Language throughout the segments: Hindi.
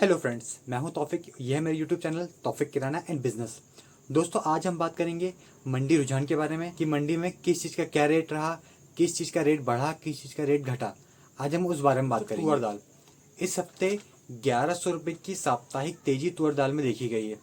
हेलो फ्रेंड्स, मैं हूं तौफिक। यह है मेरा YouTube channel Taufiq kirana and business. दोस्तों, आज हम बात करेंगे मंडी रुझान के बारे में कि मंडी में किस चीज़ का क्या रेट रहा, किस चीज़ का रेट बढ़ा, किस चीज़ का रेट घटा। आज हम उस बारे में बात करेंगे। तुअर दाल इस हफ्ते 1100 रुपये की साप्ताहिक तेजी तुअर दाल में देखी गई है।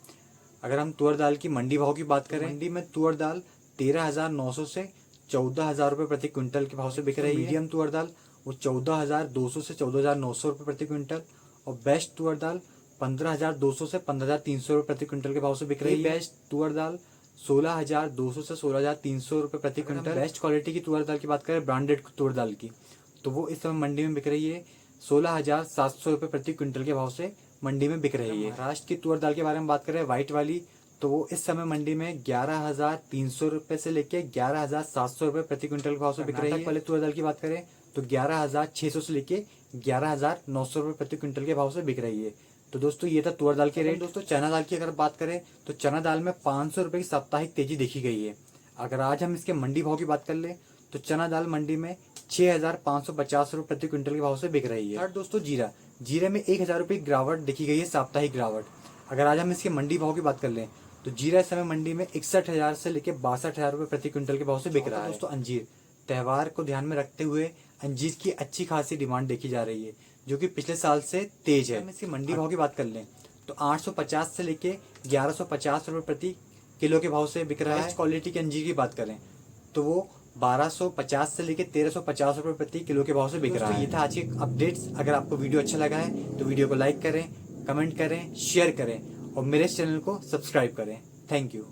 अगर हम तुअर दाल की मंडी भाव की बात करें, मंडी में तुअर दाल 13,900 से 14,000 रुपये प्रति क्विंटल के भाव से बिक रही है। मीडियम तुअर दाल वो 14,200 से 14,900 रुपये प्रति क्विंटल और बेस्ट तुअर दाल 15,200 से 15,300 रुपये प्रति क्विंटल के भाव से बिक रही है। बेस्ट तुअर दाल 16,200 से 16,300 रुपये प्रति क्विंटल। बेस्ट क्वालिटी की तुअर दाल की बात करें, ब्रांडेड तुअर दाल की, तो वो इस समय मंडी में बिक रही है 16,700 रुपये प्रति क्विंटल के भाव से मंडी में बिक रही है। महाराष्ट्र की तुअर दाल के बारे में बात करें, व्हाइट वाली, तो वो इस समय मंडी में 11,300 रुपये से लेकर 11,700 रुपये प्रति क्विंटल के भाव से बिक रही है। वाले तुअर दाल की बात करें तो 11,600 से लेके 11,900 रुपये प्रति क्विंटल के भाव से बिक रही है। तो दोस्तों, ये था तुअर दाल के रेट। दोस्तों, चना दाल की अगर बात करें तो चना दाल में 500 रुपये की साप्ताहिक तेजी देखी गई है। अगर आज हम इसके मंडी भाव की बात कर ले तो चना दाल मंडी में 6,550 रुपये प्रति क्विंटल के भाव से बिक रही है। दोस्तों, जीरा में 1,000 रुपये की गिरावट देखी गई है, साप्ताहिक गिरावट। अगर आज हम इसके मंडी भाव की बात कर लें तो जीरा इस समय मंडी में 61,000 से लेकर 62,000 रुपये प्रति क्विंटल के भाव से बिक रहा है। दोस्तों, अंजीर त्योहार को ध्यान में रखते हुए अंजीर की अच्छी खासी डिमांड देखी जा रही है, जो कि पिछले साल से तेज है। हम इसकी मंडी भाव की बात कर लें तो 850 से लेके 1150 रुपये प्रति किलो के भाव से बिक रहा है। क्वालिटी के अंजीर की बात करें तो वो 1250 से लेके 1350 रुपये प्रति किलो के भाव से बिक रहा है। ये था आज के अपडेट्स। अगर आपको वीडियो अच्छा लगा है तो वीडियो को लाइक करें, कमेंट करें, शेयर करें और मेरे चैनल को सब्सक्राइब करें। Thank you.